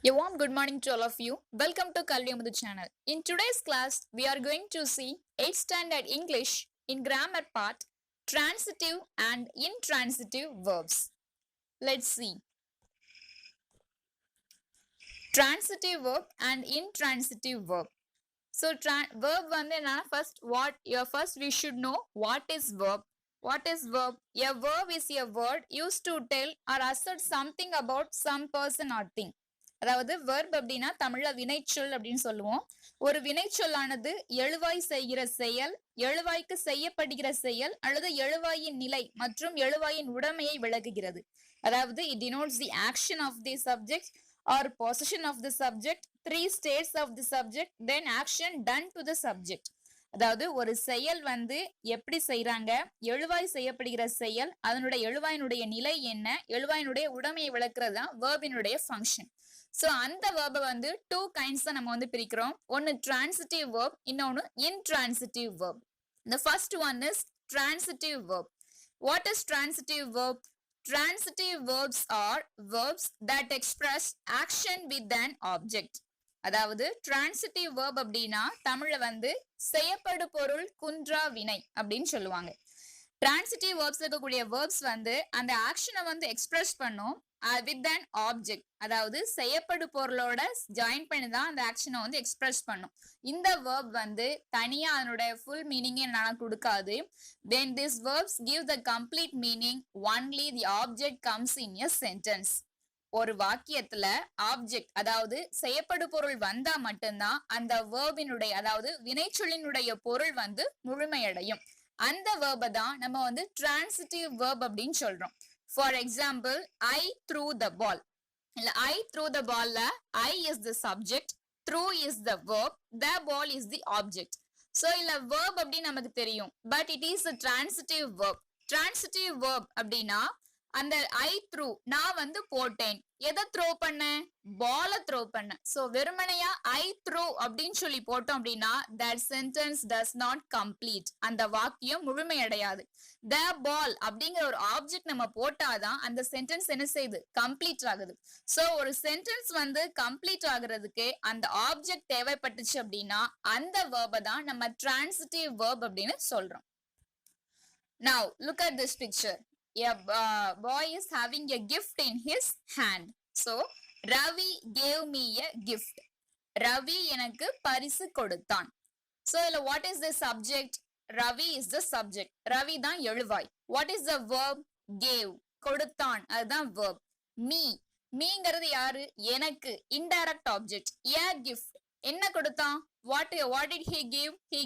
A warm good morning to all of you. Welcome to Kalvi Amudu channel. In today's class, we are going to see 8th standard English in grammar part, transitive and intransitive verbs. Let's see. Transitive verb and intransitive verb. So verb வந்து என்னன்னா first we should know what is verb. What is verb? A verb is a word used to tell or assert something about some person or thing. அதாவது verb அப்படின்னா தமிழ்ல வினைச்சொல் அப்படின்னு சொல்லுவோம். ஒரு வினைச்சொல்லானது எழுவாய் செய்கிற செயல், எழுவாய்க்கு செய்யப்படுகிற செயல் அல்லது எழுவாயின் நிலை மற்றும் எழுவாயின் உடைமையை விளக்குகிறது. அதாவது it denotes the action of the subject or possession of the subject, three states of the subject, then action done to the subject. அதாவது ஒரு செயல் வந்து எப்படி செய்யறாங்க, எழுவாய் செய்யப்படுகிற செயல், அதனுடைய எழுவாயினுடைய நிலை என்ன, எழுவாயினுடைய உடைமையை விளக்குறது தான் வேர்பினுடைய ஃபங்க்ஷன். ஸோ அந்த வேர்பை வந்து டூ கைண்ட்ஸ் தான் நம்ம வந்து பிரிக்கிறோம். ஒன்னு டிரான்சிட்டிவ் வேர்ப், இன்னொன்னு intransitive verb. The first one is transitive verb. What is transitive verb? Transitive verbs are verbs that express action with an object. அதாவது டிரான்சிட்டிவ் வேர்ப் அப்படின்னா தமிழ்ல வந்து செய்யப்படு பொருள் குன்றா வினை அப்படின்னு சொல்லுவாங்க. டிரான்சிட்டிவ் வேர்ப்ஸ் இருக்கக்கூடிய வேர்ப்ஸ் வந்து அந்த ஆக்ஷனை வந்து எக்ஸ்பிரஸ் பண்ணும் வித் அன் ஆப்ஜெக்ட், அதாவது செய்யப்படு பொருளோட ஜாயின் பண்ணி தான் அந்த ஆக்ஷனை வந்து எக்ஸ்பிரஸ் பண்ணும். இந்த வேர்ப் வந்து தனியா அதனுடைய ஃபுல் மீனிங்கே என்னால கொடுக்காது. Then this verbs give the complete meaning only the object comes in a sentence. ஒரு வாக்கியத்துல ஆப்ஜெக்ட் அதாவது செய்யப்படு பொருள் வந்தா மட்டும்தான் அந்த வேர்பினுடைய அதாவது வினைச்சொல்லினுடைய பொருள் வந்து முழுமையடையும். அந்த வேர்பை தான் நம்ம வந்து டிரான்சிட்டிவ் வேர்ப் அப்படின்னு சொல்றோம். For example, I threw the ball. இல்ல ஐ த்ரூ த பால்ல I is the subject, threw is the verb, the ball is the object. So இல்ல வேர்ப் அப்படின்னு நமக்கு தெரியும், but it is a transitive verb. transitive verb அப்படின்னா அந்த ஐ through நான் வந்து போட்டேன், எதை த்ரோ பண்ண, பால த்ரோ பண்ண. சோ வெறுமனையா ஐ த்ரூ அப்படின்னு சொல்லி போட்டோம் அப்படின்னா that sentence does not complete, அந்த வாக்கியம் முழுமையடையாது. the ball அப்படிங்கிற ஒரு ஆப்ஜெக்ட் நம்ம போட்டாதான் அந்த சென்டென்ஸ் என்ன செய்யுது, கம்ப்ளீட் ஆகுது. சோ ஒரு சென்டென்ஸ் வந்து கம்ப்ளீட் ஆகுறதுக்கு அந்த ஆப்ஜெக்ட் தேவைப்பட்டுச்சு அப்படின்னா அந்த வேர்பை தான் நம்ம டிரான்சிட்டிவ் வேர்ப் அப்படின்னு சொல்றோம். Now look at this picture. A boy is having a gift in his hand. So Ravi gave me a gift. Ravi எனக்கு பரிசு கொடுத்தான். So what is the subject? Ravi is the subject. Ravi தான் எழுவாய். What is the verb? Gave. கொடுத்தான், அதுதான் verb. Me. மீங்கிறது யாரு, எனக்கு, indirect object. A gift. என்ன கொடுத்தான்? What did he give? He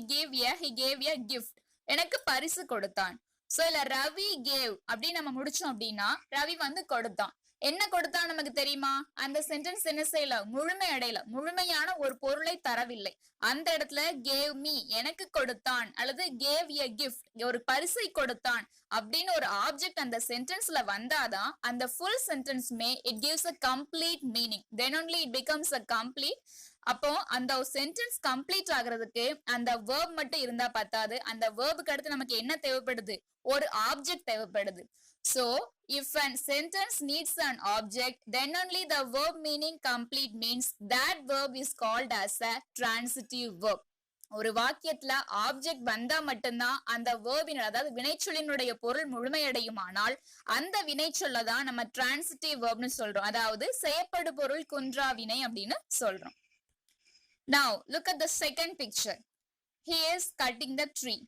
gave a gift. எனக்கு பரிசு கொடுத்தான். சோ இல்ல ரவி கேவ் அப்படின்னு நம்ம முடிச்சோம் அப்படின்னா ரவி வந்து கொடுத்தான். என்ன கொடுத்தான் நமக்கு தெரியுமா? அந்த சென்டென்ஸ் என்ன செய்யல, முழுமை அடையல, முழுமையான ஒரு பொருளை தரவில்லை. அந்த இடத்துல கேவ் மீ எனக்கு கொடுத்தான் அல்லது கேவ் எ கிஃப்ட் ஒரு பரிசை கொடுத்தான் அப்படின்னு ஒரு ஆப்ஜெக்ட் அந்த சென்டென்ஸ்ல வந்தாதான் அந்த ஃபுல் சென்டென்ஸ்மே it gives a complete meaning. Then only it becomes a complete. அப்போ அந்த சென்டென்ஸ் கம்ப்ளீட் ஆகுறதுக்கு அந்த வேர்ப் மட்டும் இருந்தா பத்தாது, அந்த வேர்புக்கு அடுத்து நமக்கு என்ன தேவைப்படுது, ஒரு ஆப்ஜெக்ட் தேவைப்படுது. So if a sentence needs an object, then only the verb meaning complete means that verb is called as a transitive verb. ஒரு வாக்கியத்துல ஆப்ஜெக்ட் வந்தா மட்டும்தான் அந்த வேர்பின் அதாவது வினைச்சொல்லினுடைய பொருள் முழுமையடையுமானால் அந்த வினைச்சொல்ல தான் நம்ம டிரான்சிட்டிவ் வேர்ப்னு சொல்றோம், அதாவது செய்யப்படு பொருள் குன்றா வினை அப்படின்னு சொல்றோம். Now look at the second picture. He is cutting the tree.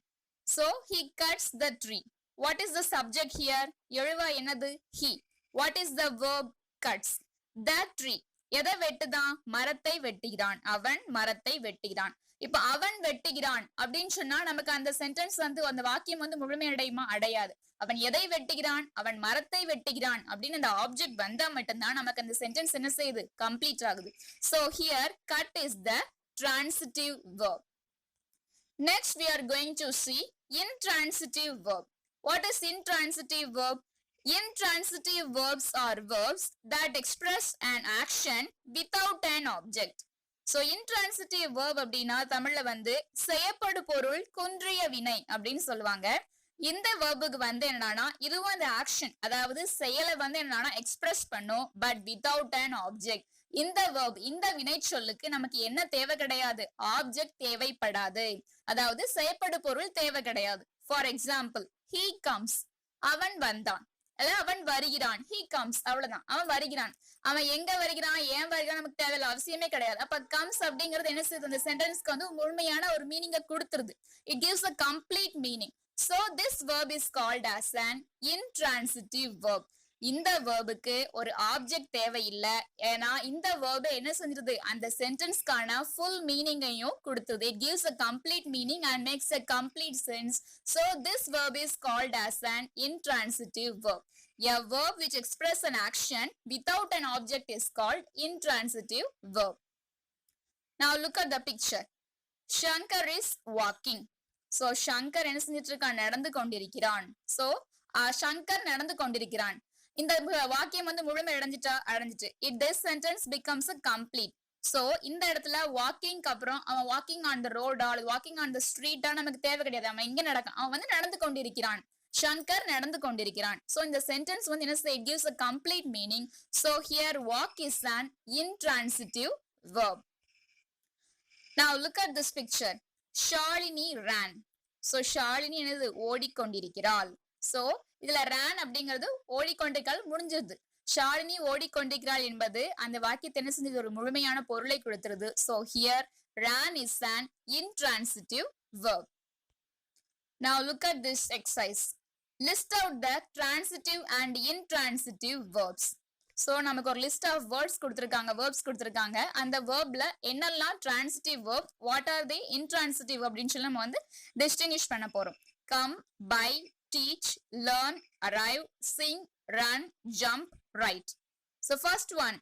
So he cuts the tree. What is the subject here? எழுவாய் என்னது, he. What is the verb? Cuts. The tree. எதை வெட்டுதான், மரத்தை வெட்டுகிறான், அவன் மரத்தை வெட்டுகிறான். இப்ப அவன் வெட்டுகிறான் அப்படின்னு சொன்னா நமக்கு அந்த சென்டென்ஸ் வந்து அந்த வாக்கியம் வந்து முழுமையடையுமா, அடையாது. அவன் எதை வெட்டுகிறான், அவன் மரத்தை வெட்டுகிறான் அப்படின்னு அந்த ஆப்ஜெக்ட் வந்தா மட்டும்தான் நமக்கு அந்த சென்டென்ஸ் என்ன செய்யுது, கம்ப்ளீட் ஆகுது. So here cut is the transitive verb. Next we are going to see intransitive verb. What is intransitive verb? Intransitive verbs are verbs that express an action without an object. So intransitive verb அப்படின்னா தமிழ்ல வந்து செய்யப்படு பொருள் குன்றிய வினை அப்படின்னு சொல்லுவாங்க. இந்த வேர்புக்கு வந்து என்னன்னா இதுவும் அந்த ஆக்ஷன் அதாவது செயலை வந்து என்னன்னா எக்ஸ்பிரஸ் பண்ணும், பட் வித்தவுட் அன் ஆப்ஜெக்ட். இந்த verb இந்த வினைச்சொல்லுக்கு நமக்கு என்ன தேவை கிடையாது, ஆப்ஜெக்ட் தேவைப்படாது, அதாவது செயற்படு பொருள் தேவை கிடையாது. ஃபார் எக்ஸாம்பிள், he comes, அவன் வந்தான், அவன் வருகிறான், he comes, அவ்வளவுதான், அவன் வருகிறான். அவன் எங்க வருகிறான், ஏன் வருகிறான் நமக்கு தேவையில்ல, அவசியமே கிடையாது. அப்ப comes அப்படிங்கிறது என்ன செய்யுது, அந்த சென்டென்ஸ்க்கு வந்து முழுமையான ஒரு மீனிங்க கொடுத்துருது. It gives a complete meaning. So this verb is called as an intransitive verb. இந்த வேர்புக்கு ஒரு ஆப்ஜெக்ட் தேவையில்லை, ஏன்னா இந்த வேர்பை என்ன செஞ்சிருது, அந்த சென்டென்ஸ்க்கான ஃபுல் மீனிங்கையும் கொடுத்தது. It gives a complete meaning and makes a complete sense. So this verb is called as an intransitive verb. A verb which expresses an action without an object is called intransitive verb. Now look at the picture. Shankar is walking. So Shankar என்ன செஞ்சிட்டு இருக்கான், நடந்து கொண்டிருக்கிறான். So Shankar நடந்து கொண்டிருக்கிறான். இந்த வாக்கியம் வந்து முழுமை அடைஞ்சிட்டு it this sentence becomes complete. So இந்த இடத்துல வாக்கிங்க்கு அப்புறம் அவன் வாக்கிங் ஆன் த ரோடா அல்லது வாக்கிங் ஆன் த ஸ்ட்ரீட்டா நமக்கு தேவை கிடையாது. அவன் எங்க அவன் வந்து நடந்து கொண்டிருக்கிறான், ஷங்கர் நடந்து கொண்டிருக்கிறான். சோ இந்த சென்டென்ஸ் வந்து என்ன, it gives a complete meaning. So here walk is an intransitive verb. Now look at this picture. Shalini ran. So Shalini என்னது, ஓடிக்கொண்டிருக்கிறாள். சோ இதுல ran அப்படிங்கிறது ஓடிக்கொண்டிருக்காள் முடிஞ்சது. ஷாலினி ஓடிக்கொண்டிருக்கிறாள் என்பது அந்த வாக்கியத்தை என்ன செஞ்சது, ஒரு முழுமையான பொருளை கொடுத்துருது. So here ran is an intransitive verb. Now look at this exercise. List out the transitive and intransitive verbs. So நமக்கு ஒரு லிஸ்ட் ஆஃப் வேர்ட்ஸ் கொடுத்துருக்காங்க, வேர்ப்ஸ் கொடுத்துருக்காங்க. அந்த வேர்ப்ல என்னெல்லாம் டிரான்சிட்டிவ் வேர்ப், வாட் ஆர் தி இன்ட்ரான்சிட்டிவ் அப்படின்னு சொல்லி நம்ம வந்து டிஸ்டிங்கிஷ் பண்ண போறோம். Come, buy, teach, learn, arrive, sing, run, jump, write. So first one,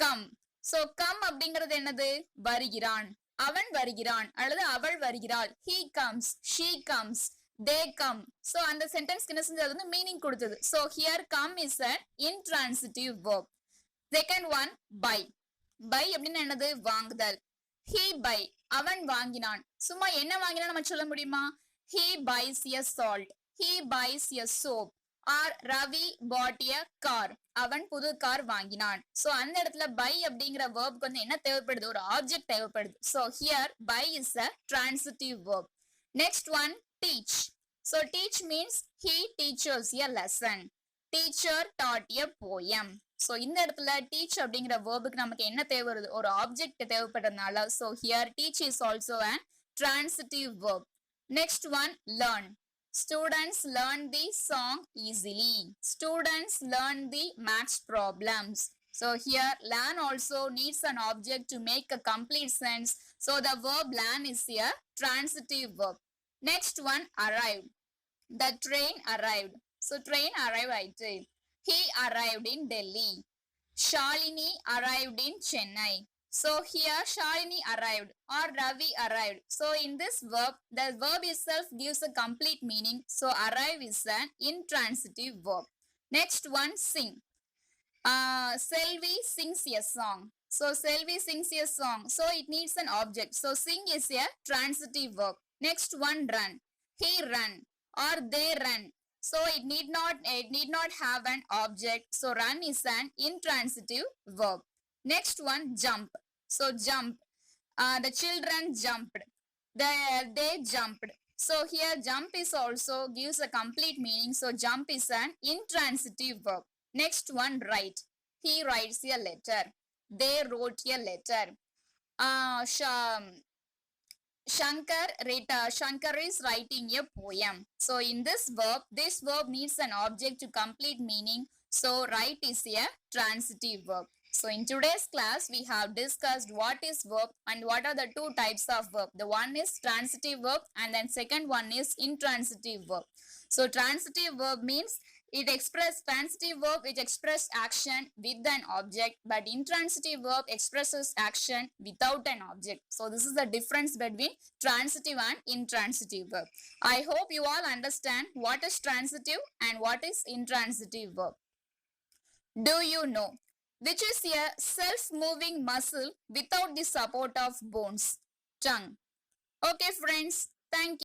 come. So come அப்படிங்கிறது என்னது, வருகிறான், அவன் வருகிறான் அல்லது அவள் வருகிறாள். He comes, she comes, they come. So அந்த சென்டென்ஸ்க்கு என்ன செஞ்சது, வந்து மீனிங் கொடுத்தது. So here come is an intransitive verb. Second one, buy. buy அப்படின்னா என்னது, வாங்குதல். He buy, அவன் வாங்கினான். சும்மா என்ன வாங்கினா நம்ம சொல்ல முடியுமா, he buys a salt, he buys a soap, or Ravi bought a car, அவன் புது கார் வாங்கினான். சோ அந்த இடத்துல buy அப்படிங்கிற verb வந்து என்ன தேவைப்படுது, ஒரு ஆப்ஜெக்ட் தேவைப்படுது. So here buy is a transitive verb. Next one, teach. So teach means he teaches a lesson. Teacher taught a poem. So இந்த இடத்துல teach அப்படிங்கிற verbக்கு நமக்கு என்ன தேவைப்படுது, ஒரு object தேவைப்படுறதுனால so here teach is also an transitive verb. Next one, learn. Students learn the song easily. Students learn the maths problems. So here learn also needs an object to make a complete sense. So the verb learn is a transitive verb. Next one, arrive. The train arrived. So train arrived ஆயிற்று. He arrived in Delhi. Shalini arrived in Chennai. So here Shalini arrived or Ravi arrived. So in this verb, the verb itself gives a complete meaning. So arrive is an intransitive verb. Next one, sing. Selvi sings a song. So Selvi sings a song. So it needs an object. So sing is a transitive verb. Next one, run. He run or they run. So it need not have an object. So run is an intransitive verb. Next one, jump. So jump. The children jumped. They jumped. So here jump is also gives a complete meaning. So jump is an intransitive verb. Next one, write. He writes a letter. They wrote a letter. Shankar is writing a poem. So in this verb needs an object to complete meaning. So write is a transitive verb. So in today's class, we have discussed what is verb and what are the two types of verb. The one is transitive verb and then second one is intransitive verb. So transitive verb means transitive verb which express action with an object, but intransitive verb expresses action without an object. So this is the difference between transitive and intransitive verb. I hope you all understand what is transitive and what is intransitive verb. Do you know which is a self-moving muscle without the support of bones? Tongue. Okay friends, thank you.